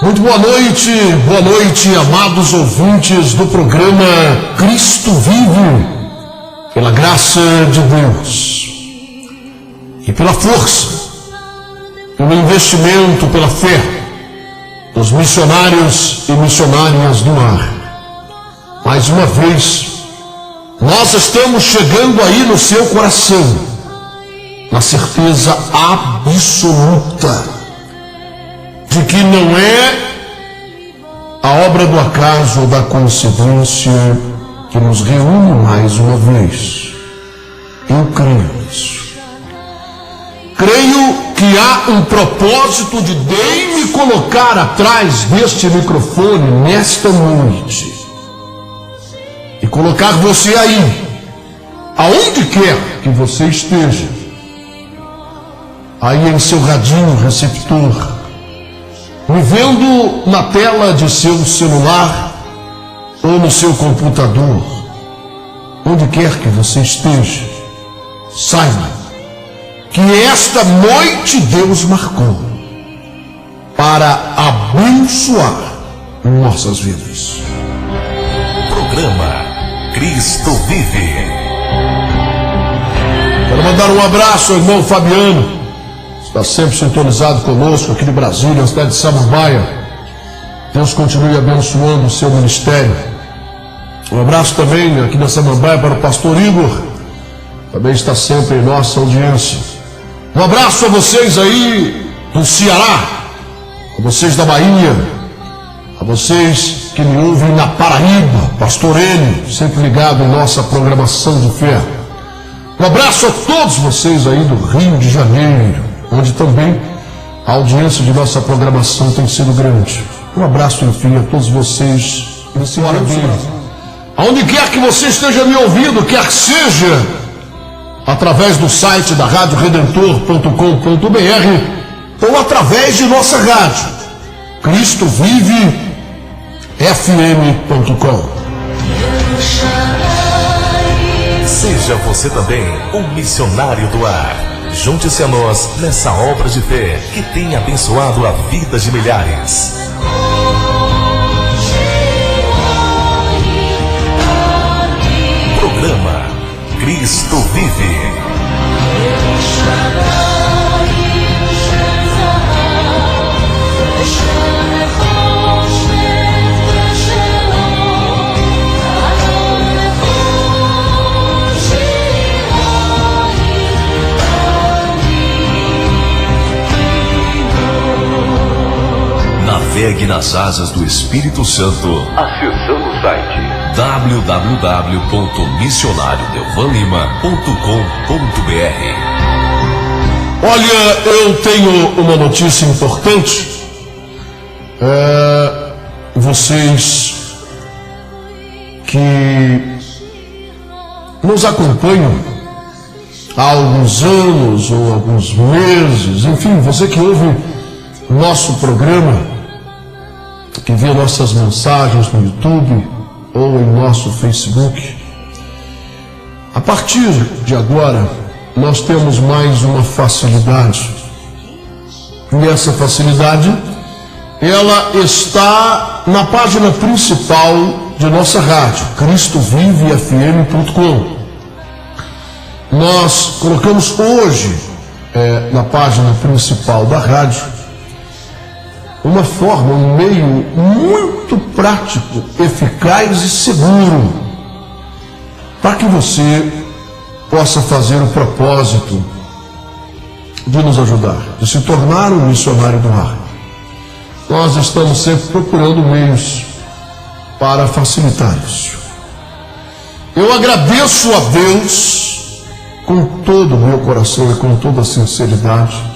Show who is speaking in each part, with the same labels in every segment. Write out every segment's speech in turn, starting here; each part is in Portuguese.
Speaker 1: Muito boa noite, amados ouvintes do programa Cristo Vive, pela graça de Deus e pela força, pelo investimento, pela fé dos missionários e missionárias do lar. Mais uma vez, nós estamos chegando aí no seu coração, na certeza absoluta de que não é a obra do acaso ou da coincidência que nos reúne mais uma vez. Eu creio nisso. Creio que há um propósito de Deus me colocar atrás deste microfone nesta noite e colocar você aí, aonde quer que você esteja, aí em seu radinho receptor, me vendo na tela de seu celular ou no seu computador, onde quer que você esteja, saiba que esta noite Deus marcou para abençoar nossas vidas.
Speaker 2: Programa Cristo Vive.
Speaker 1: Quero mandar um abraço ao irmão Fabiano, está sempre sintonizado conosco aqui de Brasília, na cidade de Samambaia. Deus continue abençoando o seu ministério. Um abraço também aqui da Samambaia para o pastor Igor, também está sempre em nossa audiência. Um abraço a vocês aí do Ceará, a vocês da Bahia, a vocês que me ouvem na Paraíba, pastor Enio, sempre ligado em nossa programação de fé. Um abraço a todos vocês aí do Rio de Janeiro, onde também a audiência de nossa programação tem sido grande. Um abraço, enfim, a todos vocês. Aonde quer que você esteja me ouvindo, quer seja através do site da radioredentor.com.br ou através de nossa rádio, Cristo Vive FM.com.
Speaker 2: Seja você também um missionário do ar. Junte-se a nós nessa obra de fé que tem abençoado a vida de milhares. Programa Cristo Vive. Navegue nas asas do Espírito Santo, acessando o site www.missionariodelvanlima.com.br.
Speaker 1: Olha, eu tenho uma notícia importante. Vocês que nos acompanham há alguns anos ou alguns meses, enfim, você que ouve nosso programa, que vê nossas mensagens no YouTube ou em nosso Facebook, a partir de agora nós temos mais uma facilidade, e essa facilidade ela está na página principal de nossa rádio, CristoViveFM.com. Nós colocamos hoje na página principal da rádio uma forma, um meio muito prático, eficaz e seguro para que você possa fazer o propósito de nos ajudar, de se tornar um missionário do ar. Nós estamos sempre procurando meios para facilitar isso. Eu agradeço a Deus com todo o meu coração e com toda a sinceridade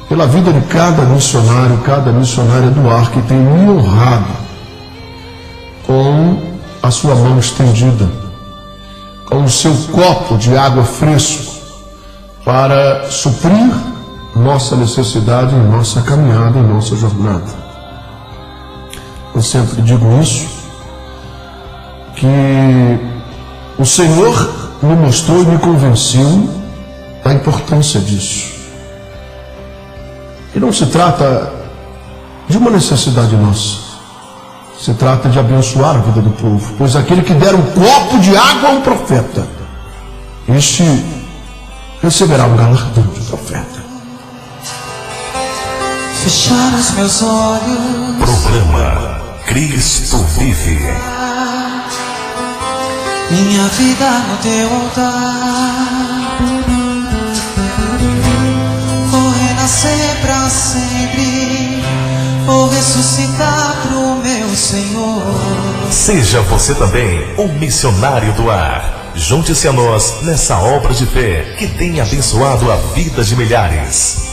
Speaker 1: pela vida de cada missionário, cada missionária do ar que tem me honrado com a sua mão estendida, com o seu copo de água fresco para suprir nossa necessidade em nossa caminhada, em nossa jornada. Eu sempre digo isso, que o Senhor me mostrou e me convenceu da importância disso. E não se trata de uma necessidade nossa. Se trata de abençoar a vida do povo, pois aquele que der um copo de água a um profeta, este receberá um galardão de profeta.
Speaker 3: Fechar os meus olhos.
Speaker 2: Programa Cristo Vive.
Speaker 3: Minha vida no teu altar. Vou renascer pra sempre. Vou ressuscitar pro meu Senhor.
Speaker 2: Seja você também um missionário do ar. Junte-se a nós nessa obra de fé que tem abençoado a vida de milhares.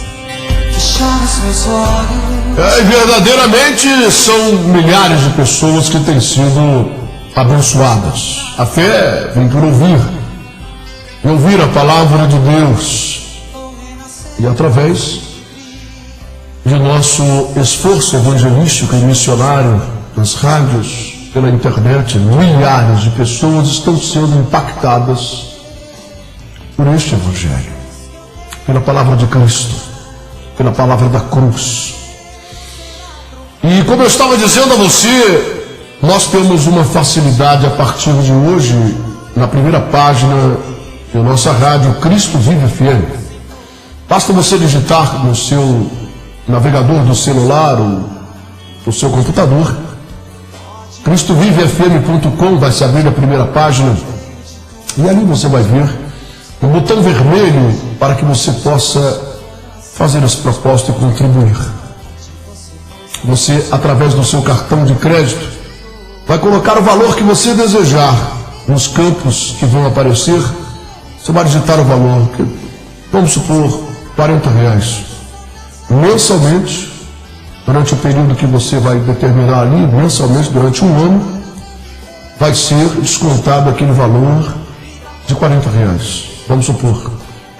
Speaker 3: Fechar os meus olhos.
Speaker 1: E verdadeiramente são milhares de pessoas que têm sido abençoadas. A fé vem por ouvir, e ouvir a palavra de Deus. E através de nosso esforço evangelístico e missionário nas rádios, pela internet, milhares de pessoas estão sendo impactadas por este evangelho, pela palavra de Cristo, pela palavra da cruz. E como eu estava dizendo a você, nós temos uma facilidade a partir de hoje, na primeira página da nossa rádio Cristo Vive FM. Basta você digitar no seu navegador do celular ou do seu computador, cristovivefm.com, vai se abrir a primeira página, e ali você vai ver um botão vermelho para que você possa fazer esse propósito e contribuir. Você, através do seu cartão de crédito, vai colocar o valor que você desejar nos campos que vão aparecer. Você vai digitar o valor, vamos supor, R$40. Mensalmente, durante o período que você vai determinar ali, mensalmente, durante um ano, vai ser descontado aquele valor de R$40. Vamos supor,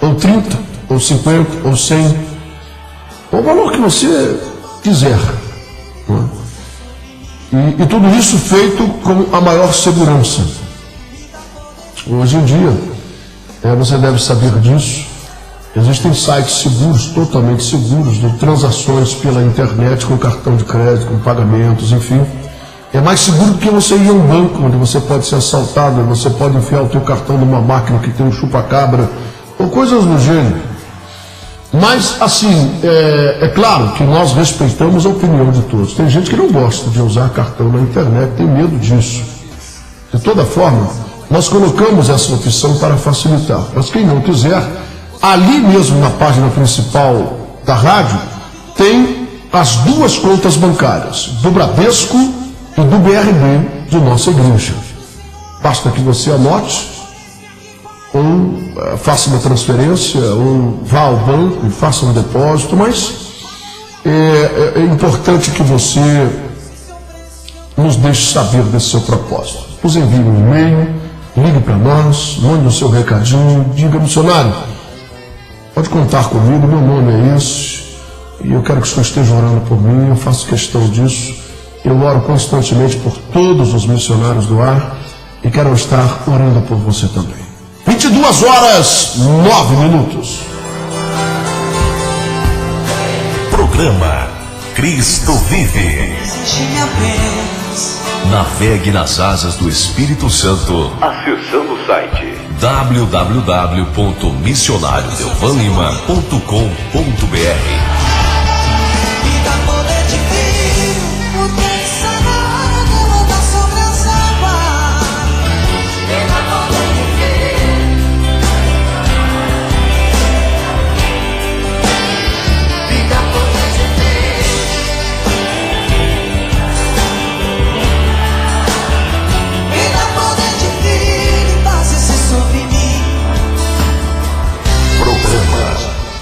Speaker 1: ou 30, ou 50, ou 100, ou o valor que você quiser. E tudo isso feito com a maior segurança. Hoje em dia, você deve saber disso, existem sites seguros, totalmente seguros, de transações pela internet, com cartão de crédito, com pagamentos, enfim. É mais seguro do que você ir a um banco, onde você pode ser assaltado, você pode enfiar o teu cartão numa máquina que tem um chupa-cabra, ou coisas do gênero. Mas, assim, é claro que nós respeitamos a opinião de todos. Tem gente que não gosta de usar cartão na internet, tem medo disso. De toda forma, nós colocamos essa opção para facilitar. Mas quem não quiser, ali mesmo na página principal da rádio, tem as duas contas bancárias, do Bradesco e do BRB de nossa igreja. Basta que você anote, ou faça uma transferência, ou vá ao banco e faça um depósito, mas é importante que você nos deixe saber desse seu propósito. Nos envie um e-mail, ligue para nós, mande o seu recadinho, diga: missionário, pode contar comigo, meu nome é esse, e eu quero que o senhor esteja orando por mim, eu faço questão disso. Eu oro constantemente por todos os missionários do ar e quero estar orando por você também. 22h09.
Speaker 2: Programa Cristo Vive.
Speaker 4: Navegue nas asas do Espírito Santo,
Speaker 5: acessando o site
Speaker 4: www.missionariodelvanlima.com.br.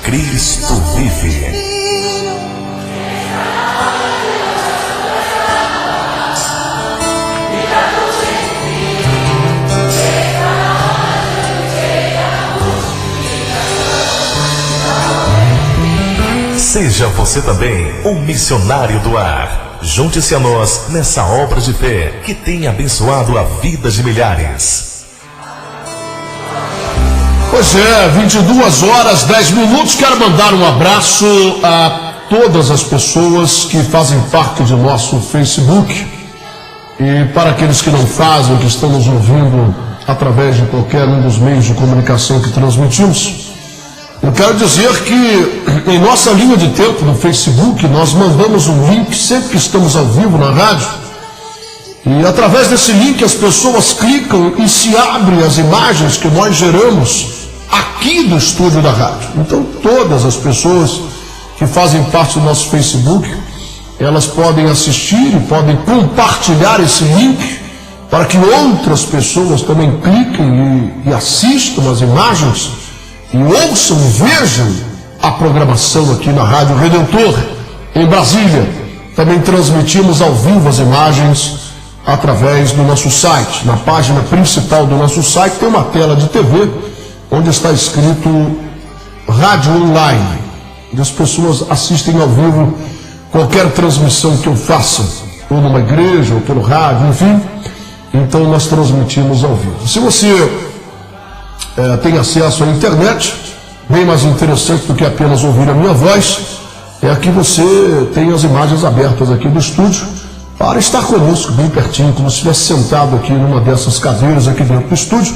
Speaker 2: Cristo Vive. Seja você também um missionário do ar. Junte-se a nós nessa obra de fé que tem abençoado a vida de milhares.
Speaker 1: Pois é, 22h10. Quero mandar um abraço a todas as pessoas que fazem parte de nosso Facebook e para aqueles que não fazem, que estão nos ouvindo através de qualquer um dos meios de comunicação que transmitimos. Eu quero dizer que em nossa linha de tempo no Facebook nós mandamos um link sempre que estamos ao vivo na rádio, e através desse link as pessoas clicam e se abrem as imagens que nós geramos aqui do estúdio da rádio. Então todas as pessoas que fazem parte do nosso Facebook, elas podem assistir e podem compartilhar esse link para que outras pessoas também cliquem e assistam as imagens e ouçam e vejam a programação aqui na Rádio Redentor, em Brasília. Também transmitimos ao vivo as imagens através do nosso site. Na página principal do nosso site tem uma tela de TV onde está escrito Rádio Online, onde as pessoas assistem ao vivo qualquer transmissão que eu faça, ou numa igreja, ou pelo rádio, enfim. Então nós transmitimos ao vivo. Se você tem acesso à internet, bem mais interessante do que apenas ouvir a minha voz, é que você tem as imagens abertas aqui do estúdio para estar conosco bem pertinho, como se estivesse sentado aqui numa dessas cadeiras aqui dentro do estúdio,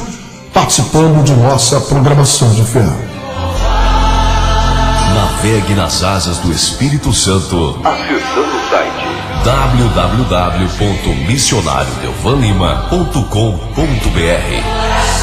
Speaker 1: participando de nossa programação de fé.
Speaker 4: Navegue nas asas do Espírito Santo, acessando o site www.missionariodeuvanlima.com.br.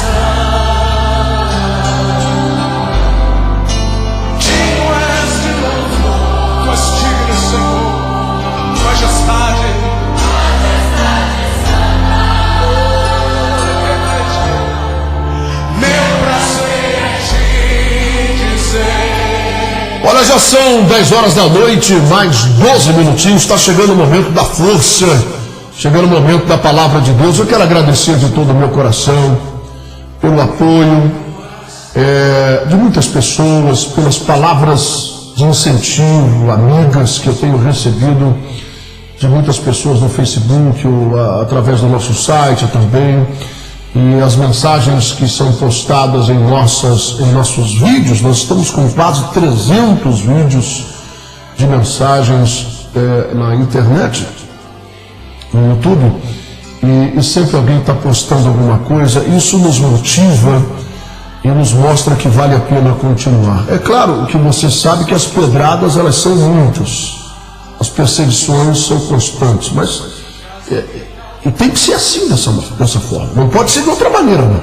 Speaker 1: Olha, já são 10 horas da noite, mais 12 minutinhos, está chegando o momento da força, chegando o momento da palavra de Deus. Eu quero agradecer de todo o meu coração pelo apoio de muitas pessoas, pelas palavras de incentivo, amigas que eu tenho recebido de muitas pessoas no Facebook ou através do nosso site também. E as mensagens que são postadas em nossos vídeos, nós estamos com quase 300 vídeos de mensagens na internet, no YouTube, e sempre alguém está postando alguma coisa. Isso nos motiva e nos mostra que vale a pena continuar. É claro que você sabe que as pedradas, elas são muitas, as perseguições são constantes, mas e tem que ser assim, dessa forma. Não pode ser de outra maneira, não.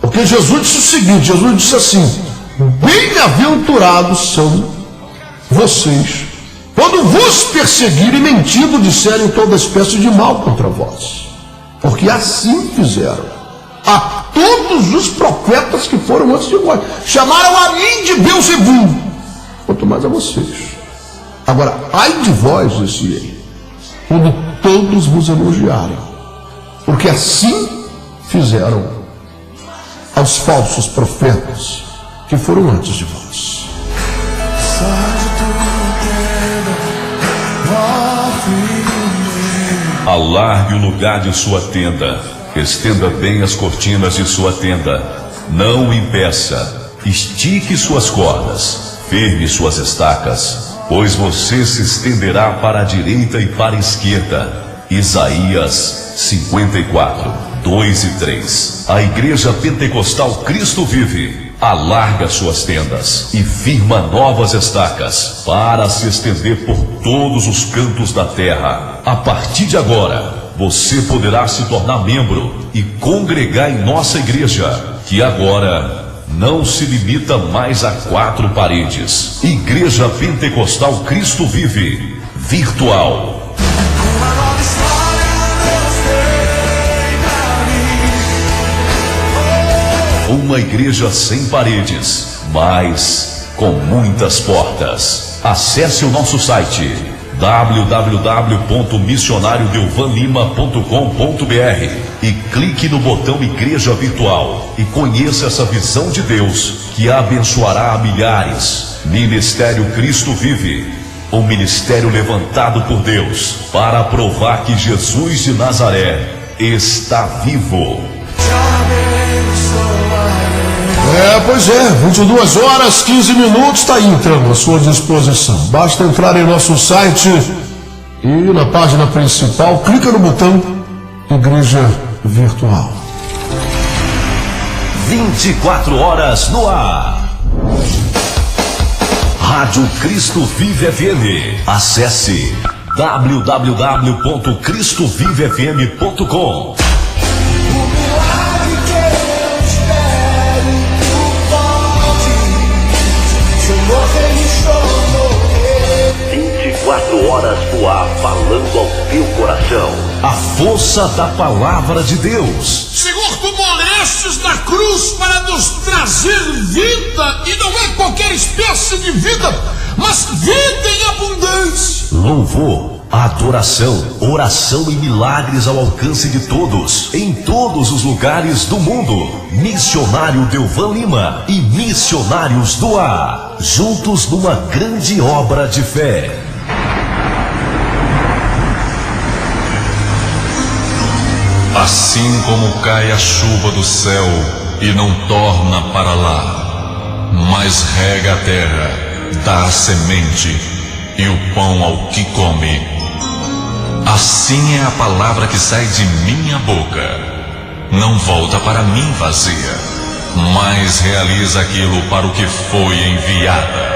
Speaker 1: Porque Jesus disse o seguinte, Jesus disse assim: bem-aventurados são vocês quando vos perseguirem, mentindo, disserem toda espécie de mal contra vós. Porque assim fizeram a todos os profetas que foram antes de vós. Chamaram a mim de Beelzebul, quanto mais a vocês. Agora, ai de vós, disse ele, quando todos vos elogiarem, porque assim fizeram aos falsos profetas que foram antes de vós.
Speaker 4: Alargue o lugar de sua tenda, estenda bem as cortinas de sua tenda, não o impeça, estique suas cordas, firme suas estacas, pois você se estenderá para a direita e para a esquerda. Isaías 54, 2 e 3. A Igreja Pentecostal Cristo Vive alarga suas tendas e firma novas estacas para se estender por todos os cantos da terra. A partir de agora, você poderá se tornar membro e congregar em nossa igreja, que agora não se limita mais a 4 paredes. Igreja Pentecostal Cristo Vive, virtual. Uma igreja sem paredes, mas com muitas portas. Acesse o nosso site www.missionariodeuvanlima.com.br e clique no botão Igreja Virtual e conheça essa visão de Deus que abençoará a milhares. Ministério Cristo Vive, um ministério levantado por Deus para provar que Jesus de Nazaré está vivo.
Speaker 1: Pois é, 22 horas, 15 minutos, está aí então à sua disposição. Basta entrar em nosso site e na página principal, clica no botão Igreja Virtual.
Speaker 2: 24 horas no ar. Rádio Cristo Vive FM. Acesse www.cristovivefm.com. 24 horas no ar, falando ao teu coração. A força da palavra de Deus.
Speaker 1: Senhor, tu morrestes na cruz para nos trazer vida, e não é qualquer espécie de vida, mas vida em abundância.
Speaker 2: Louvor, adoração, oração e milagres ao alcance de todos, em todos os lugares do mundo. Missionário Delvan Lima e Missionários do Ar, juntos numa grande obra de fé.
Speaker 4: Assim como cai a chuva do céu e não torna para lá, mas rega a terra, dá a semente e o pão ao que come, assim é a palavra que sai de minha boca. Não volta para mim vazia, mas realiza aquilo para o que foi enviada.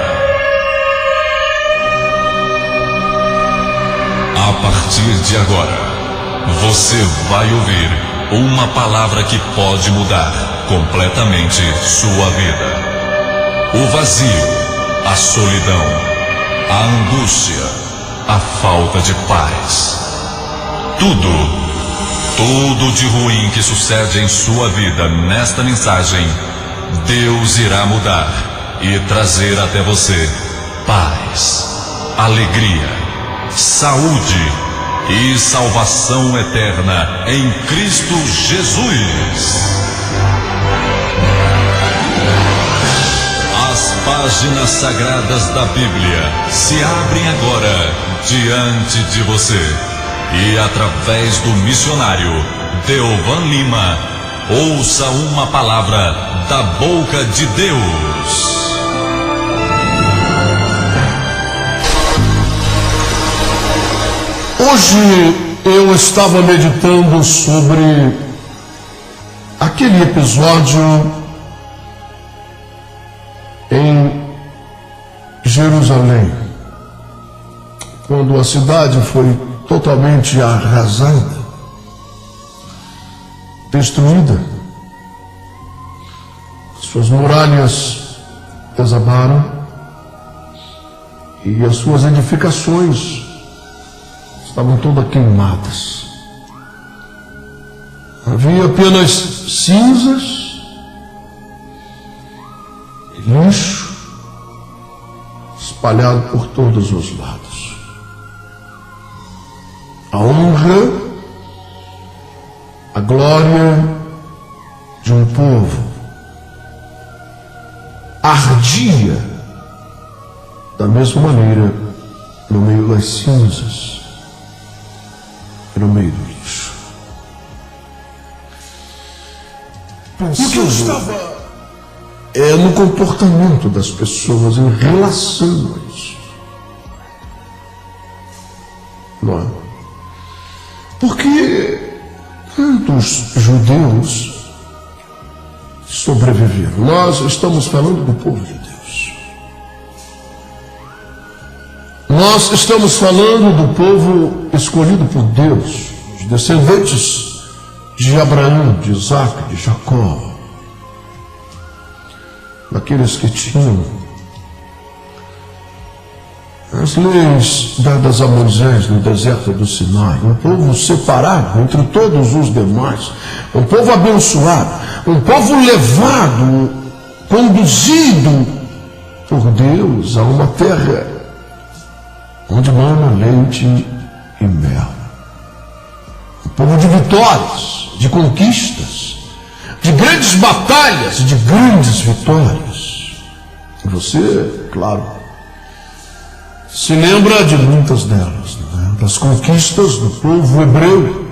Speaker 4: A partir de agora, você vai ouvir uma palavra que pode mudar completamente sua vida. O vazio, a solidão, a angústia, a falta de paz. Tudo de ruim que sucede em sua vida nesta mensagem, Deus irá mudar e trazer até você paz, alegria, saúde e salvação eterna em Cristo Jesus. As páginas sagradas da Bíblia se abrem agora diante de você, e através do missionário Delvan Lima, ouça uma palavra da boca de Deus.
Speaker 1: Hoje eu estava meditando sobre aquele episódio em Jerusalém, quando a cidade foi totalmente arrasada, destruída. Suas muralhas desabaram e as suas edificações estavam todas queimadas. Havia apenas cinzas e lixo espalhado por todos os lados. A honra, a glória de um povo ardia da mesma maneira no meio das cinzas, no meio do lixo. Porque eu estava no comportamento das pessoas em relação a isso. Não é? Porque quantos judeus sobreviveram? Nós estamos falando do povo de Deus. Nós estamos falando do povo escolhido por Deus, os descendentes de Abraão, de Isaac, de Jacó, daqueles que tinham as leis dadas a Moisés no deserto do Sinai, um povo separado entre todos os demais, um povo abençoado, um povo levado, conduzido por Deus a uma terra onde mana leite e mel. Um povo de vitórias, de conquistas, de grandes batalhas, de grandes vitórias. Você, claro, se lembra de muitas delas, né? Das conquistas do povo hebreu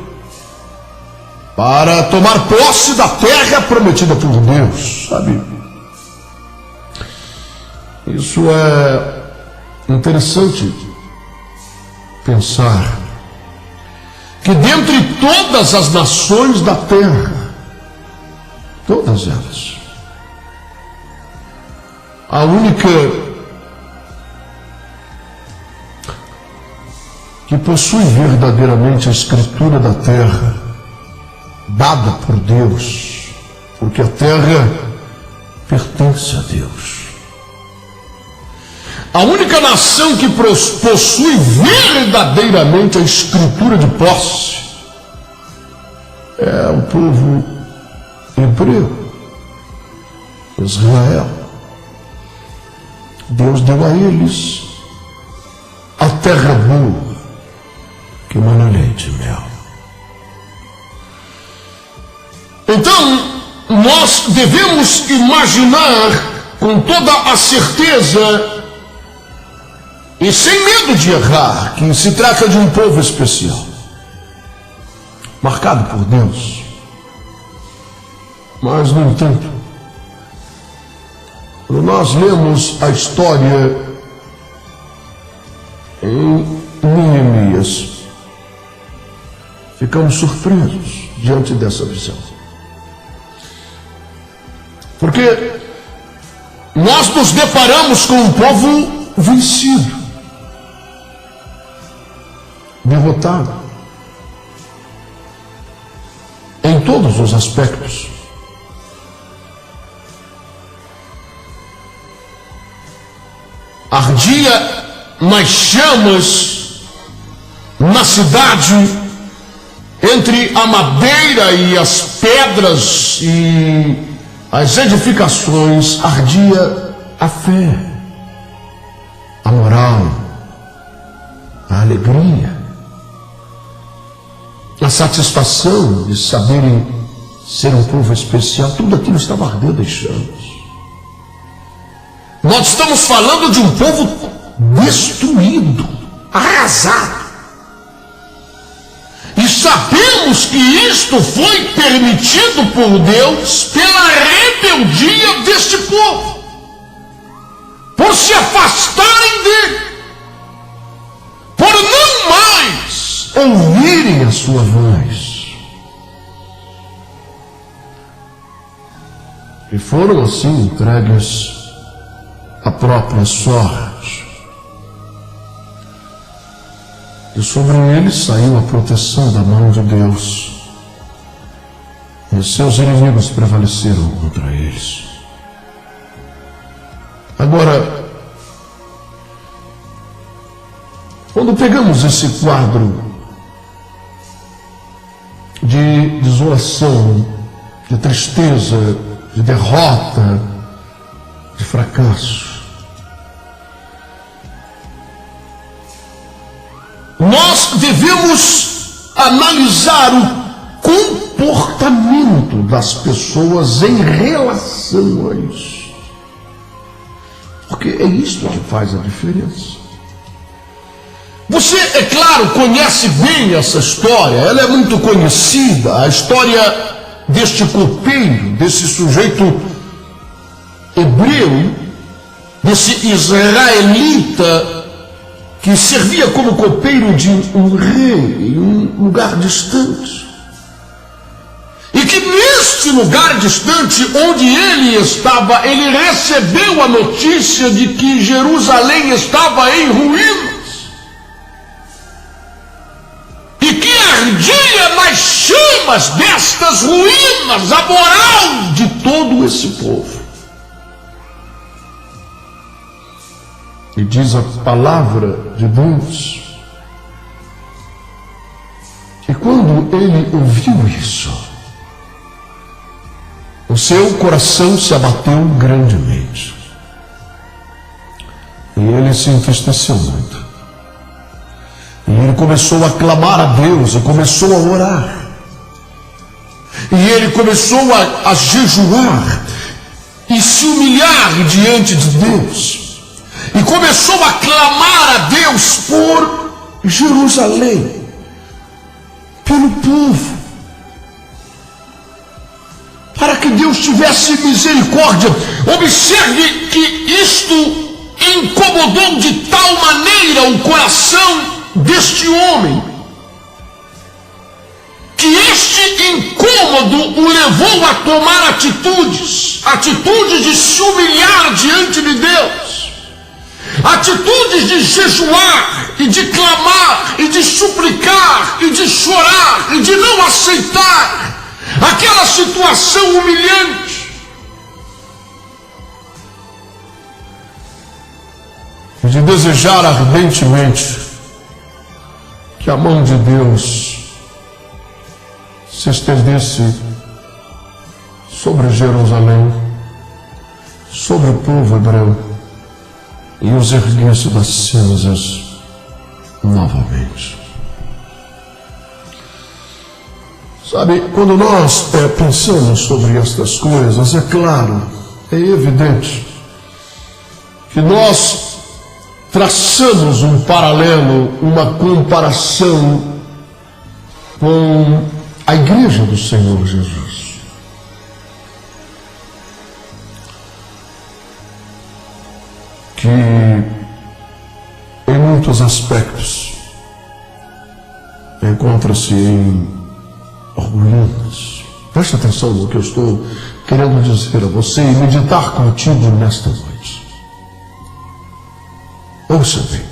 Speaker 1: para tomar posse da terra prometida por Deus, sabe? Isso é interessante pensar que dentre todas as nações da terra, todas elas, a única que possui verdadeiramente a escritura da terra, dada por Deus, porque a terra pertence a Deus. A única nação que possui verdadeiramente a escritura de posse é o povo hebreu, Israel. Deus deu a eles a terra boa, que mana leite e mel. Então, nós devemos imaginar com toda a certeza e sem medo de errar que se trata de um povo especial, marcado por Deus. Mas, no entanto, quando nós lemos a história em Neemias, ficamos surpresos diante dessa visão. Porque nós nos deparamos com um povo vencido, derrotado, em todos os aspectos. Ardia nas chamas na cidade, entre a madeira e as pedras e as edificações, ardia a fé, a moral, a alegria, a satisfação de saberem ser um povo especial. Tudo aquilo estava ardendo em chamas. Nós estamos falando de um povo destruído, arrasado. E sabemos que isto foi permitido por Deus pela rebeldia deste povo, por se afastarem dele, por não mais ouvirem a sua voz. E foram assim entregues à própria sorte. E sobre eles saiu a proteção da mão de Deus. E os seus inimigos prevaleceram contra eles. Agora, quando pegamos esse quadro de desolação, de tristeza, de derrota, de fracasso, nós devemos analisar o comportamento das pessoas em relação a isso, porque é isso que faz a diferença. Você, é claro, conhece bem essa história, ela é muito conhecida, a história deste copeiro, desse sujeito hebreu, desse israelita que servia como copeiro de um rei em um lugar distante. E que neste lugar distante onde ele estava, ele recebeu a notícia de que Jerusalém estava em ruínas. E que ardia nas chamas destas ruínas a moral de todo esse povo. E diz a palavra de Deus que quando ele ouviu isso, o seu coração se abateu grandemente. E ele se entristeceu muito. E ele começou a clamar a Deus, e começou a orar. E ele começou a jejuar e se humilhar diante de Deus. E começou a clamar a Deus por Jerusalém, pelo povo, para que Deus tivesse misericórdia. Observe que isto incomodou de tal maneira o coração deste homem, que este incômodo o levou a tomar atitudes de se humilhar diante de Deus, atitudes de jejuar e de clamar e de suplicar e de chorar e de não aceitar aquela situação humilhante, e de desejar ardentemente que a mão de Deus se estendesse sobre Jerusalém, sobre o povo hebreu, e os erguesse das cinzas novamente. Sabe, quando nós pensamos sobre estas coisas, é claro, é evidente que nós traçamos um paralelo, uma comparação com a igreja do Senhor Jesus. Que em muitos aspectos encontra-se em ruínas. Preste atenção no que eu estou querendo dizer a você e meditar contigo nesta noite. Ouça bem.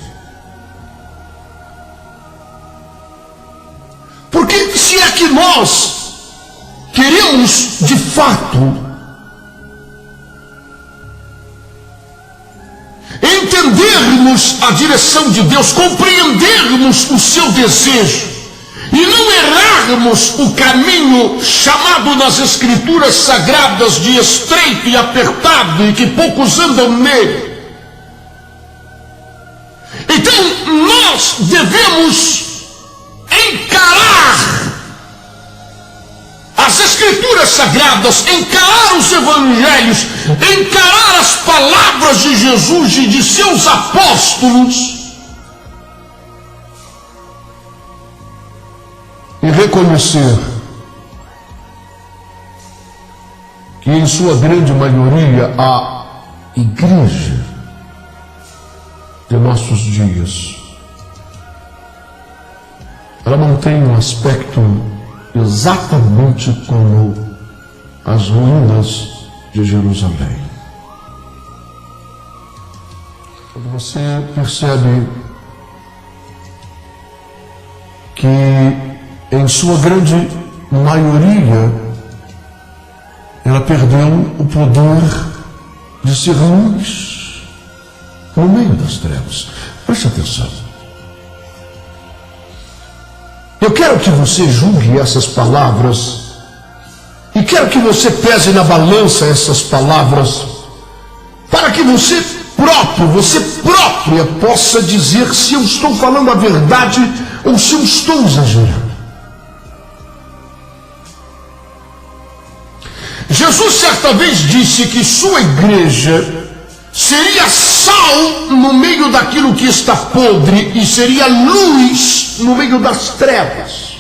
Speaker 1: Porque se é que nós queremos de fato entendermos a direção de Deus, compreendermos o seu desejo e não errarmos o caminho chamado nas Escrituras Sagradas de estreito e apertado e que poucos andam nele, então nós devemos encarar as Escrituras Sagradas, encarar os Evangelhos, encarar as palavras de Jesus e de seus apóstolos e reconhecer que em sua grande maioria a igreja de nossos dias, ela mantém um aspecto exatamente como as ruínas de Jerusalém. Quando você percebe que em sua grande maioria ela perdeu o poder de ser luz no meio das trevas. Preste atenção. Eu quero que você julgue essas palavras e quero que você pese na balança essas palavras para que você própria possa dizer se eu estou falando a verdade ou se eu estou exagerando. Jesus certa vez disse que sua igreja seria sal no meio daquilo que está podre e seria luz no meio das trevas.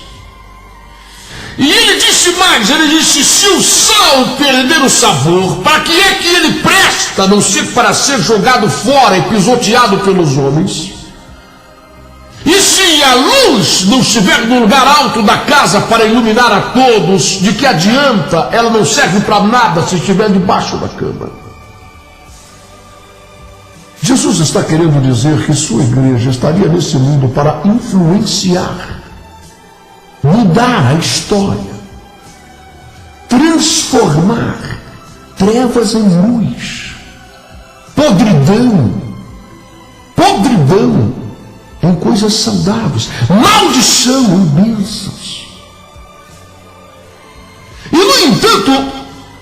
Speaker 1: E ele disse mais, ele disse, se o sal perder o sabor, para que é que ele presta, a não ser para ser jogado fora e pisoteado pelos homens? E se a luz não estiver no lugar alto da casa para iluminar a todos, de que adianta? Ela não serve para nada se estiver debaixo da cama. Jesus está querendo dizer que sua igreja estaria nesse mundo para influenciar, mudar a história, transformar trevas em luz, podridão em coisas saudáveis, maldição em bênçãos. E no entanto,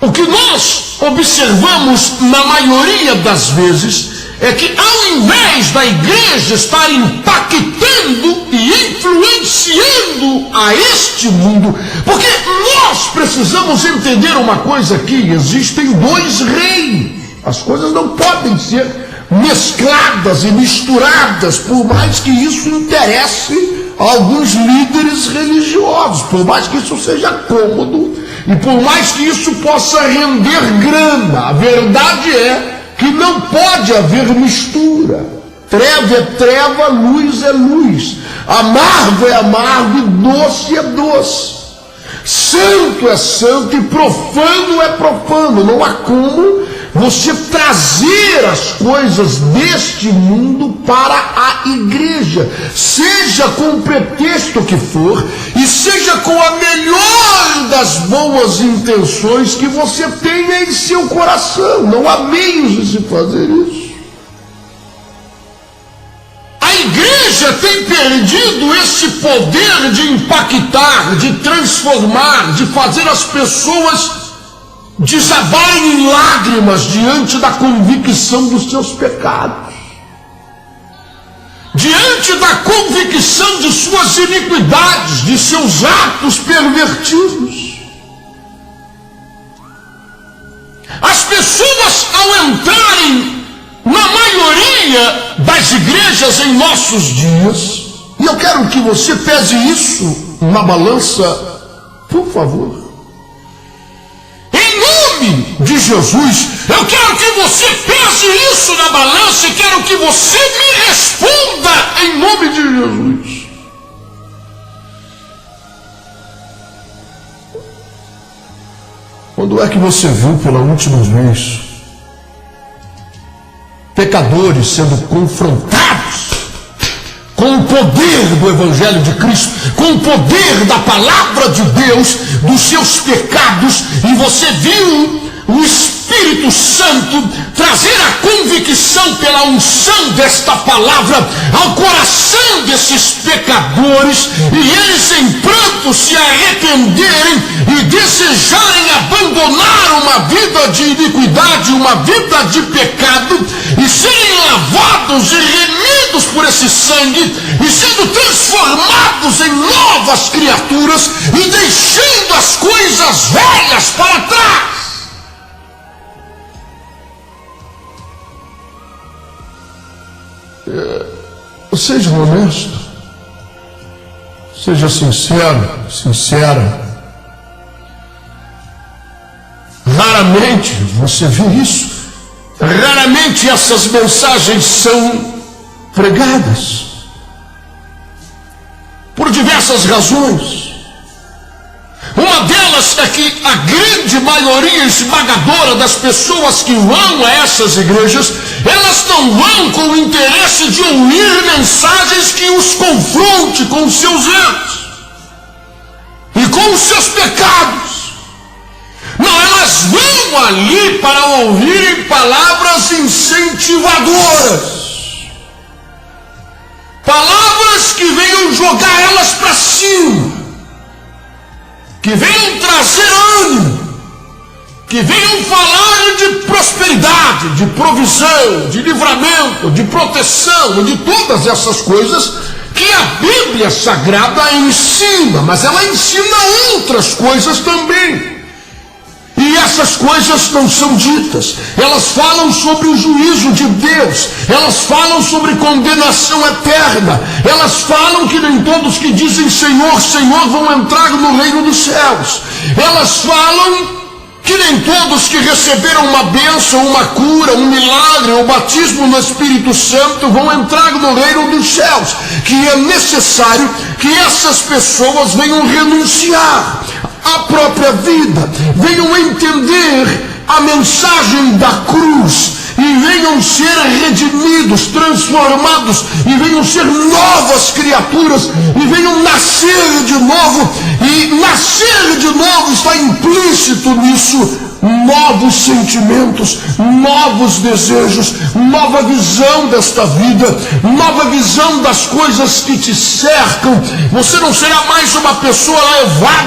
Speaker 1: o que nós observamos na maioria das vezes é que ao invés da igreja estar impactando e influenciando a este mundo, porque nós precisamos entender uma coisa aqui, existem dois reinos, as coisas não podem ser mescladas e misturadas, por mais que isso interesse a alguns líderes religiosos, por mais que isso seja cômodo e por mais que isso possa render grana. A verdade é que que não pode haver mistura. Treva é treva, luz é luz. Amargo é amargo e doce é doce. Santo é santo e profano é profano. Não há como você trazer as coisas deste mundo para a igreja, seja com o pretexto que for, e seja com a melhor das boas intenções que você tenha em seu coração. Não há meios de se fazer isso. A igreja tem perdido esse poder de impactar, de transformar, de fazer as pessoas desabarem em lágrimas diante da convicção dos seus pecados, diante da convicção de suas iniquidades, de seus atos pervertidos. As pessoas, ao entrarem na maioria das igrejas em nossos dias, e eu quero que você pese isso na balança, por favor, de Jesus, eu quero que você pese isso na balança e quero que você me responda em nome de Jesus. Quando é que você viu pela última vez pecadores sendo confrontados com o poder do Evangelho de Cristo, com o poder da palavra de Deus, dos seus pecados, e você viu o Espírito Santo trazer a convicção pela unção desta palavra ao coração desses pecadores, e eles em pranto se arrependerem e desejarem abandonar uma vida de iniquidade, uma vida de pecado, e serem lavados e remidos por esse sangue, e sendo transformados em novas criaturas, e deixando as coisas velhas para trás. Seja honesto, seja sincero, sincera. Raramente você vê isso, raramente essas mensagens são pregadas, por diversas razões. Uma delas é que a grande maioria esmagadora das pessoas que vão a essas igrejas, elas não vão com o interesse de ouvir mensagens que os confronte com os seus erros e com os seus pecados. Não, elas vão ali para ouvirem palavras incentivadoras, palavras que venham jogar elas para cima, que venham trazer ânimo, que venham falar de prosperidade, de provisão, de livramento, de proteção, de todas essas coisas que a Bíblia Sagrada ensina, mas ela ensina outras coisas também. E essas coisas não são ditas, elas falam sobre o juízo de Deus, elas falam sobre condenação eterna, elas falam que nem todos que dizem Senhor, Senhor vão entrar no reino dos céus, elas falam que nem todos que receberam uma bênção, uma cura, um milagre, o batismo no Espírito Santo vão entrar no reino dos céus, que é necessário que essas pessoas venham renunciar à própria vida, venham entender a mensagem da cruz e venham ser redimidos, transformados, e venham ser novas criaturas, e venham nascer de novo, e nascer de novo está implícito nisso, novos sentimentos, novos desejos, nova visão desta vida, nova visão das coisas que te cercam. Você não será mais uma pessoa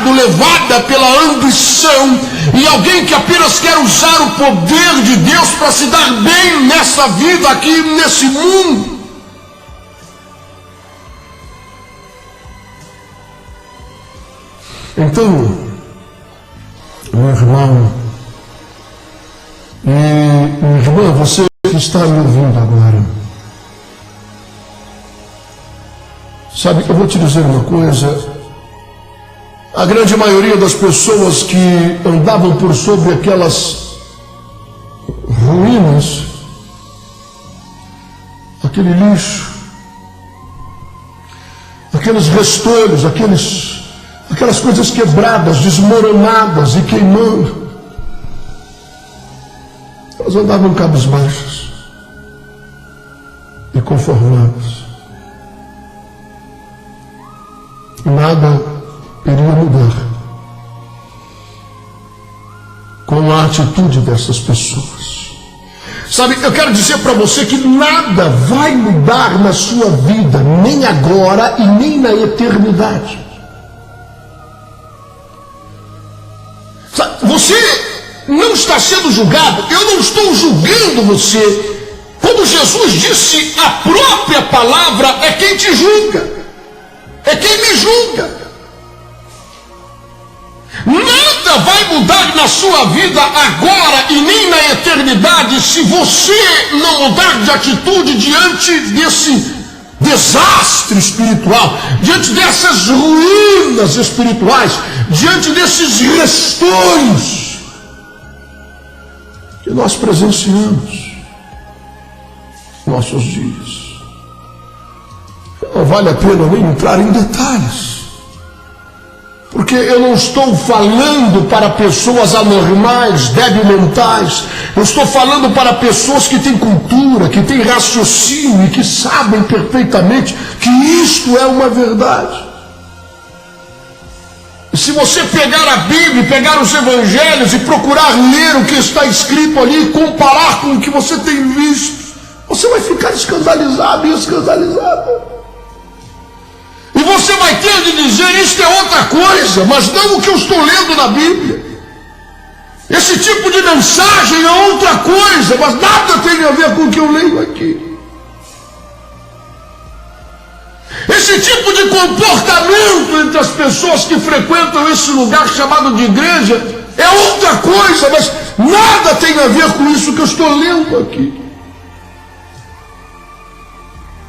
Speaker 1: levada pela ambição e alguém que apenas quer usar o poder de Deus para se dar bem nessa vida aqui, nesse mundo. Então, meu irmão e irmã, você que está me ouvindo agora, sabe, eu vou te dizer uma coisa: a grande maioria das pessoas que andavam por sobre aquelas ruínas aquele lixo, aqueles restolhos, aquelas coisas quebradas, desmoronadas e queimando. Elas andavam cabisbaixas e conformadas. Nada iria mudar com a atitude dessas pessoas. Sabe, eu quero dizer para você que nada vai mudar na sua vida, nem agora e nem na eternidade. Sabe, você não está sendo julgado, eu não estou julgando você. Como Jesus disse, a própria palavra é quem te julga, é quem me julga. Nada vai mudar na sua vida agora e nem na eternidade se você não mudar de atitude diante desse desastre espiritual, diante dessas ruínas espirituais, diante desses restolhos que nós presenciamos nos nossos dias. Não vale a pena nem entrar em detalhes, porque eu não estou falando para pessoas anormais, débil-mentais. Eu estou falando para pessoas que têm cultura, que têm raciocínio e que sabem perfeitamente que isto é uma verdade. E se você pegar a Bíblia, pegar os Evangelhos e procurar ler o que está escrito ali e comparar com o que você tem visto, você vai ficar escandalizado e escandalizado. E você vai ter de dizer, isto é outra coisa, mas não o que eu estou lendo na Bíblia. Esse tipo de mensagem é outra coisa, mas nada tem a ver com o que eu leio aqui. Esse tipo de comportamento entre as pessoas que frequentam esse lugar chamado de igreja é outra coisa, mas nada tem a ver com isso que eu estou lendo aqui.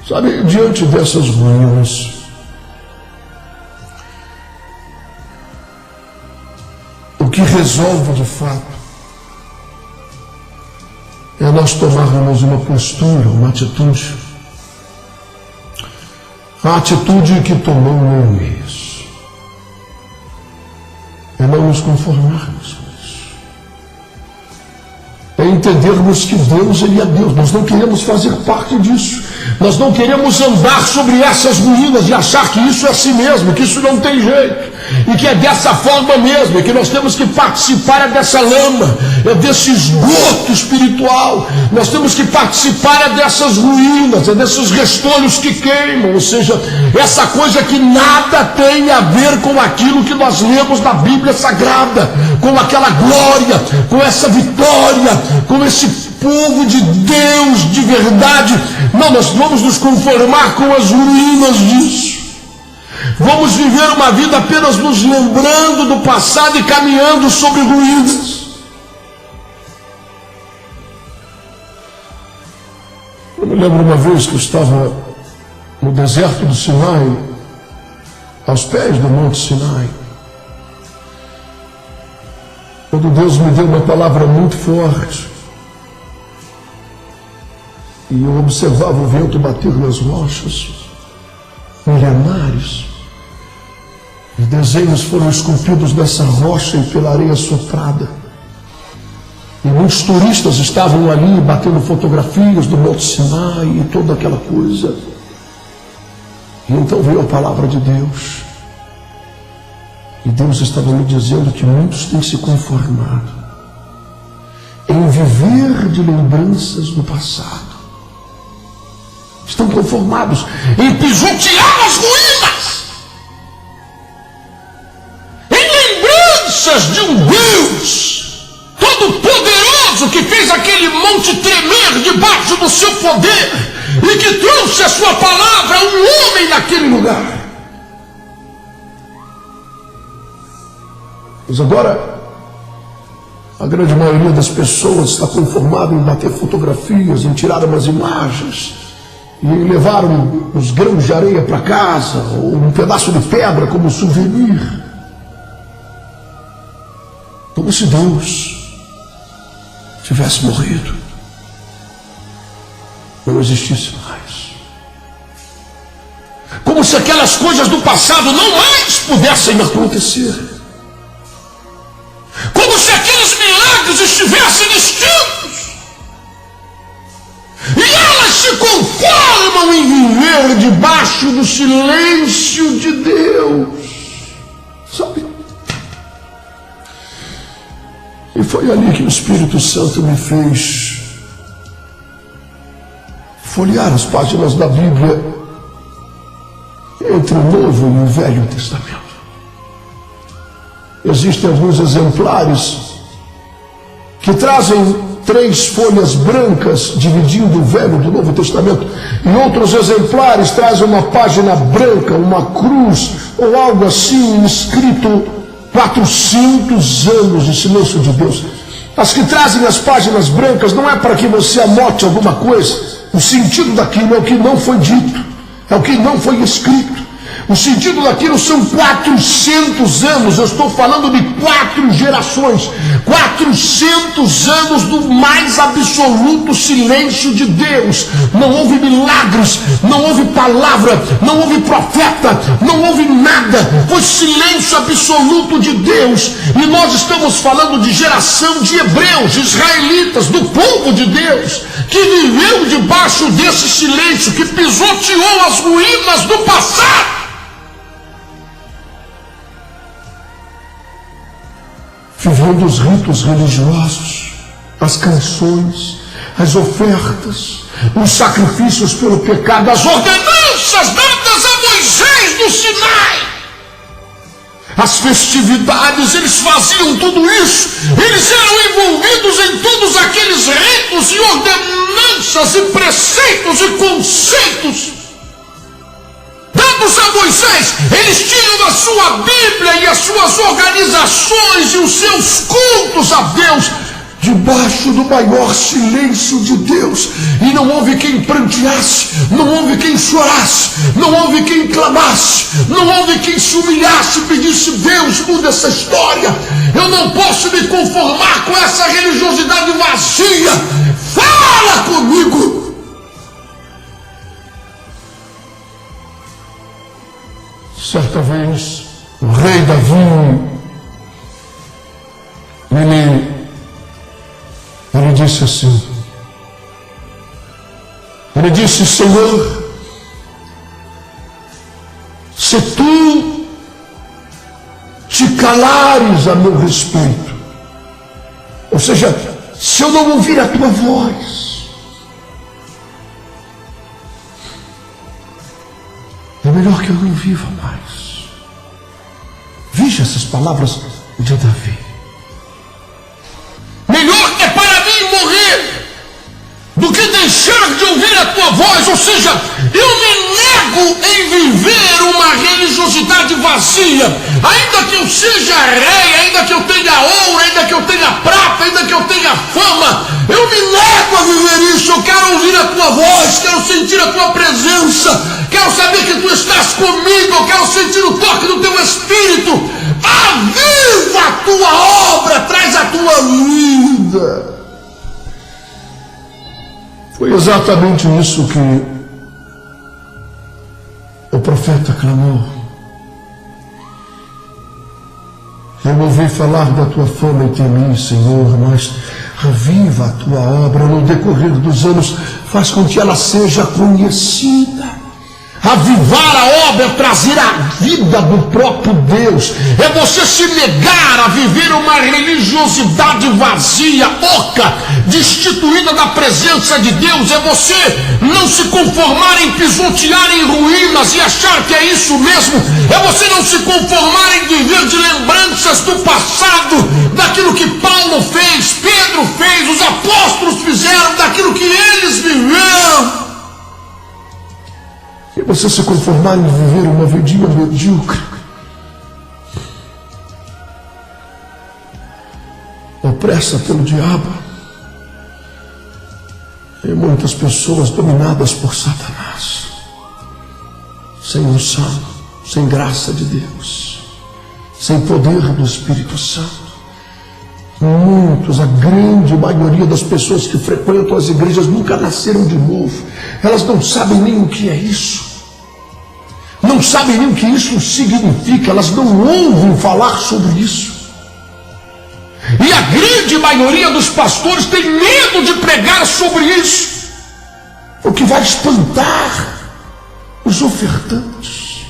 Speaker 1: Sabe, diante dessas ruínas, o que resolve de fato é nós tomarmos uma postura, uma atitude. A atitude que tomou Neemias é não nos conformarmos com isso. É entendermos que Deus, Ele é Deus. Nós não queremos fazer parte disso. Nós não queremos andar sobre essas ruínas e achar que isso é assim mesmo, que isso não tem jeito, e que é dessa forma mesmo, e que nós temos que participar dessa lama, é desse esgoto espiritual. Nós temos que participar dessas ruínas, é desses restolhos que queimam, ou seja, essa coisa que nada tem a ver com aquilo que nós lemos na Bíblia Sagrada, com aquela glória, com essa vitória, com esse povo de Deus de verdade. Não, nós vamos nos conformar com as ruínas disso. Vamos viver uma vida apenas nos lembrando do passado e caminhando sobre ruínas. Eu me lembro uma vez que eu estava no deserto do Sinai, aos pés do Monte Sinai, quando Deus me deu uma palavra muito forte. E eu observava o vento bater nas rochas milenares. Os desenhos foram esculpidos nessa rocha e pela areia soprada. E muitos turistas estavam ali batendo fotografias do Monte Sinai e toda aquela coisa. E então veio a palavra de Deus. E Deus estava me dizendo que muitos têm se conformado em viver de lembranças do passado. Estão conformados em pisotear as ruínas, em lembranças de um Deus todo-poderoso que fez aquele monte tremer debaixo do seu poder e que trouxe a sua palavra a um homem naquele lugar. Mas agora, a grande maioria das pessoas está conformada em bater fotografias, em tirar umas imagens, e levaram os grãos de areia para casa, ou um pedaço de pedra como souvenir. Como se Deus tivesse morrido. não existisse mais. Como se aquelas coisas do passado não mais pudessem acontecer. Como se aqueles milagres estivessem extintos. E elas se conformam em viver debaixo do silêncio de Deus. Sabe? E foi ali que o Espírito Santo me fez folhear as páginas da Bíblia entre o Novo e o Velho Testamento. Existem alguns exemplares que trazem 3 folhas brancas dividindo o Velho do Novo Testamento, e outros exemplares trazem uma página branca, uma cruz ou algo assim, escrito 400 anos de silêncio de Deus. As que trazem as páginas brancas não é para que você anote alguma coisa. O sentido daquilo é o que não foi dito, é o que não foi escrito. O sentido daquilo são 400 anos, eu estou falando de 4 gerações, 400 anos do mais absoluto silêncio de Deus. Não houve milagres, não houve palavra, não houve profeta, não houve nada, foi silêncio absoluto de Deus. E nós estamos falando de geração de hebreus, de israelitas, do povo de Deus, que viveu debaixo desse silêncio, que pisoteou as ruínas do passado. Vivendo os ritos religiosos, as canções, as ofertas, os sacrifícios pelo pecado, as ordenanças dadas a Moisés no Sinai, as festividades, eles faziam tudo isso, eles eram envolvidos em todos aqueles ritos e ordenanças e preceitos e conceitos dados a Moisés. Eles tinham a sua Bíblia e as suas organizações e os seus cultos a Deus debaixo do maior silêncio de Deus. E não houve quem pranteasse, não houve quem chorasse, não houve quem clamasse, não houve quem se humilhasse e pedisse: Deus, muda essa história, eu não posso me conformar com essa religiosidade vazia, fala comigo. Certa vez, o rei Davi, ele disse assim, ele disse: Senhor, se tu te calares a meu respeito, ou seja, se eu não ouvir a tua voz, é melhor que eu não viva mais. Veja essas palavras de Davi. Melhor é para mim morrer do que deixar de ouvir a tua voz. Ou seja, eu me nego em viver uma religiosidade vazia. Ainda que eu seja rei, ainda que eu tenha ouro, ainda que eu tenha prata, ainda que eu tenha fama, eu me nego a viver isso. Eu quero ouvir a tua voz, quero sentir a tua presença, quero saber que tu estás comigo, eu quero sentir o toque do teu Espírito. Aviva a tua obra, traz a tua vida. Foi exatamente isso que o profeta clamou. Eu ouvi falar da tua fama e temi, Senhor, mas aviva a tua obra no decorrer dos anos, faz com que ela seja conhecida. Avivar a obra é trazer a vida do próprio Deus, é você se negar a viver uma religiosidade vazia, oca, destituída da presença de Deus, é você não se conformar em pisotear em ruínas e achar que é isso mesmo, é você não se conformar em viver de lembranças do passado, daquilo que Paulo fez, Pedro fez, os apóstolos fizeram, daquilo que eles viveram. E você se conformar em viver uma vidinha medíocre, opressa pelo diabo, e muitas pessoas dominadas por Satanás, sem unção, sem graça de Deus, sem poder do Espírito Santo, Muitos, a grande maioria das pessoas que frequentam as igrejas nunca nasceram de novo. Elas não sabem nem o que é isso. Não sabem nem o que isso significa. Elas não ouvem falar sobre isso. E a grande maioria dos pastores tem medo de pregar sobre isso, o que vai espantar os ofertantes.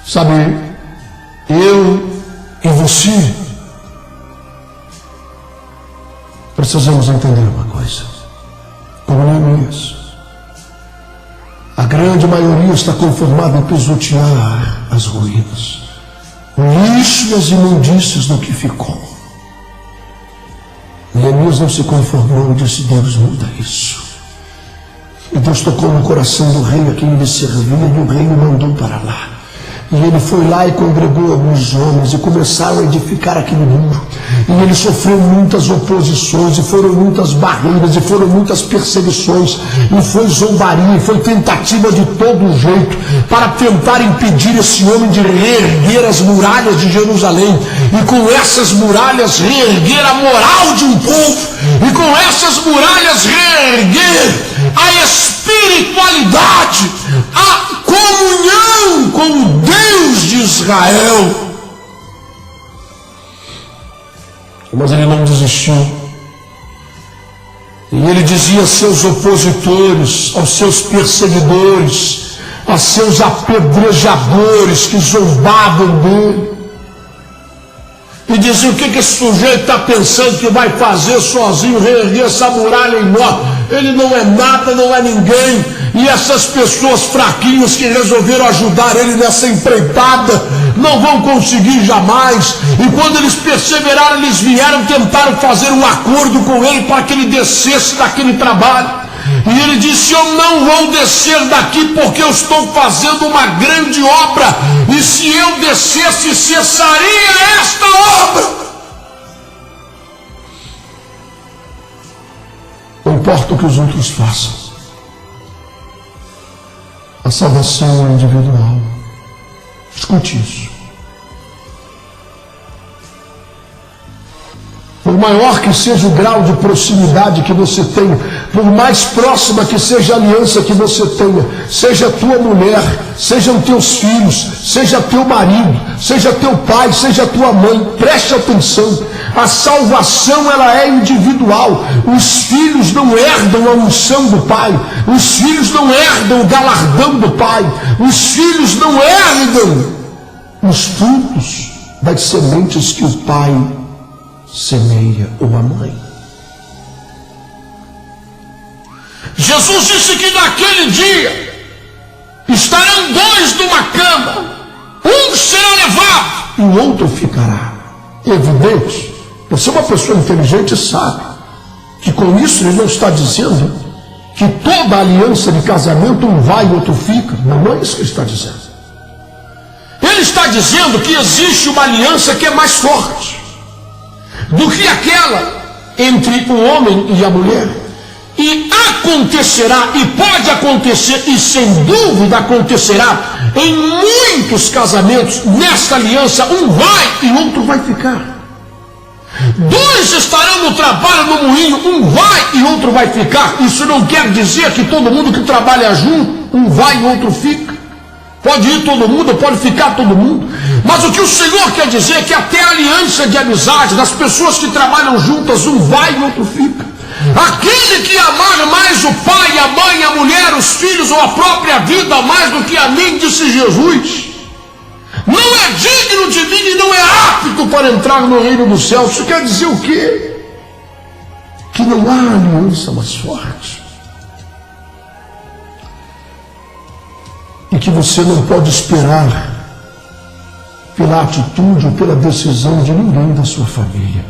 Speaker 1: Sabe, eu e você precisamos entender uma coisa. Como Neemias, a grande maioria está conformada em pisotear as ruínas, o lixo e as imundícias do que ficou. Neemias não se conformou e disse: Deus, muda isso. E Deus tocou no coração do rei a quem ele servia, e o rei o mandou para lá. E ele foi lá e congregou alguns homens e começaram a edificar aquele muro. E ele sofreu muitas oposições, e foram muitas barreiras, e foram muitas perseguições, e foi zombaria, e foi tentativa de todo jeito para tentar impedir esse homem de reerguer as muralhas de Jerusalém, e com essas muralhas reerguer a moral de um povo, e com essas muralhas reerguer a espiritualidade, a comunhão com o Deus de Israel. Mas ele não desistiu. E ele dizia a seus opositores, aos seus perseguidores, a seus apedrejadores que zombavam dele, e dizia: o que esse sujeito está pensando que vai fazer sozinho, reerguer essa muralha enorme? Ele não é nada, não é ninguém. E essas pessoas fraquinhas que resolveram ajudar ele nessa empreitada não vão conseguir jamais. E quando eles perseveraram, eles vieram, tentaram fazer um acordo com ele para que ele descesse daquele trabalho. E ele disse: eu não vou descer daqui porque eu estou fazendo uma grande obra, e se eu descesse, cessaria esta obra. Não importa o que os outros façam, a salvação é individual. Escute isso. Por maior que seja o grau de proximidade que você tenha, por mais próxima que seja a aliança que você tenha, seja a tua mulher, sejam teus filhos, seja teu marido, seja teu pai, seja tua mãe, preste atenção, a salvação ela é individual. Os filhos não herdam a unção do pai, os filhos não herdam o galardão do pai, os filhos não herdam os frutos das sementes que o pai semeia, ou a mãe. Jesus disse que naquele dia estarão dois numa cama, um será levado e o outro ficará. Evidente, você é uma pessoa inteligente e sabe que com isso ele não está dizendo que toda aliança de casamento um vai e outro fica. Não é isso que ele está dizendo. Ele está dizendo que existe uma aliança que é mais forte do que aquela entre o homem e a mulher. E acontecerá, e pode acontecer, e sem dúvida acontecerá em muitos casamentos, nesta aliança, um vai e outro vai ficar. Dois estarão no trabalho, no moinho, um vai e outro vai ficar. Isso não quer dizer que todo mundo que trabalha junto, um vai e outro fica. Pode ir todo mundo, pode ficar todo mundo. Mas o que o Senhor quer dizer é que até a aliança de amizade das pessoas que trabalham juntas, um vai e outro fica. Aquele que amar mais o pai, a mãe, a mulher, os filhos ou a própria vida mais do que a mim, disse Jesus, não é digno de mim e não é apto para entrar no reino dos céus. Isso quer dizer o quê? Que não há aliança mais forte. E que você não pode esperar pela atitude ou pela decisão de ninguém da sua família,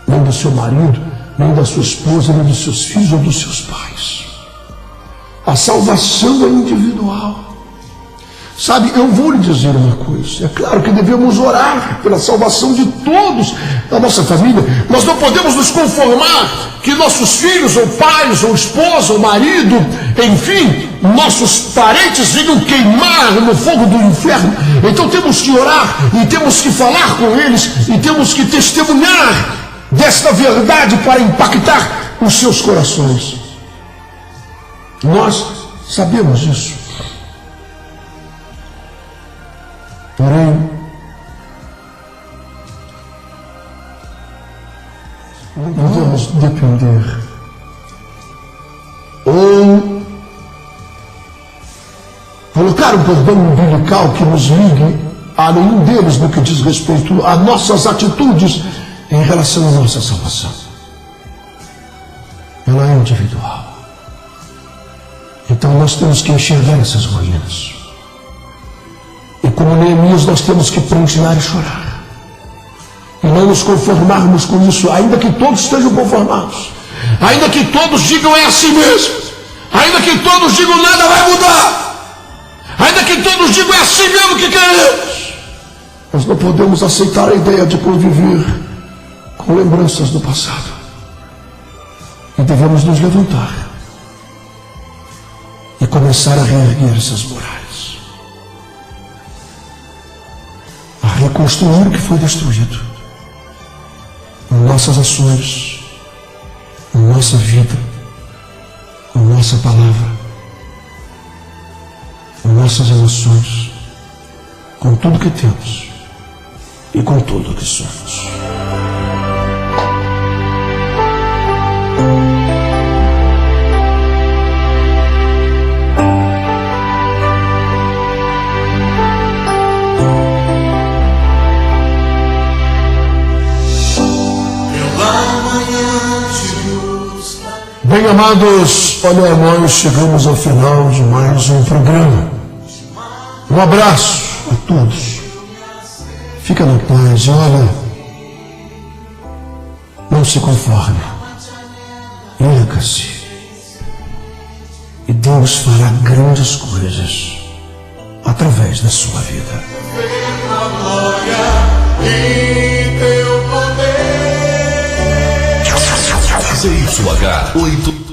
Speaker 1: nem do seu marido, nem da sua esposa, nem dos seus filhos ou dos seus pais. A salvação é individual. Sabe, eu vou lhe dizer uma coisa. É claro que devemos orar pela salvação de todos da nossa família. Nós não podemos nos conformar que nossos filhos, ou pais, ou esposa, ou marido, enfim, nossos parentes venham queimar no fogo do inferno. Então temos que orar e temos que falar com eles e temos que testemunhar desta verdade para impactar os seus corações. Nós sabemos disso. Porém, não podemos depender ou colocar um cordão umbilical que nos ligue a nenhum deles no que diz respeito a nossas atitudes em relação à nossa salvação. Ela é individual. Então nós temos que enxergar essas ruínas. E como Neemias nós temos que prantear e chorar. E não nos conformarmos com isso, ainda que todos estejam conformados. Ainda que todos digam é assim mesmo. Ainda que todos digam nada vai mudar. Ainda que todos digam é assim mesmo que queremos. Nós não podemos aceitar a ideia de conviver com lembranças do passado. E devemos nos levantar e começar a reerguer essas muralhas, a reconstruir o que foi destruído em nossas ações, em nossa vida, em nossa palavra, em nossas emoções, com tudo que temos e com tudo que somos. Bem, amados, olha, nós chegamos ao final de mais um programa. Um abraço a todos. Fica na paz e olha, não se conforme. Erga-se. E Deus fará grandes coisas através da sua vida.
Speaker 2: CYH 8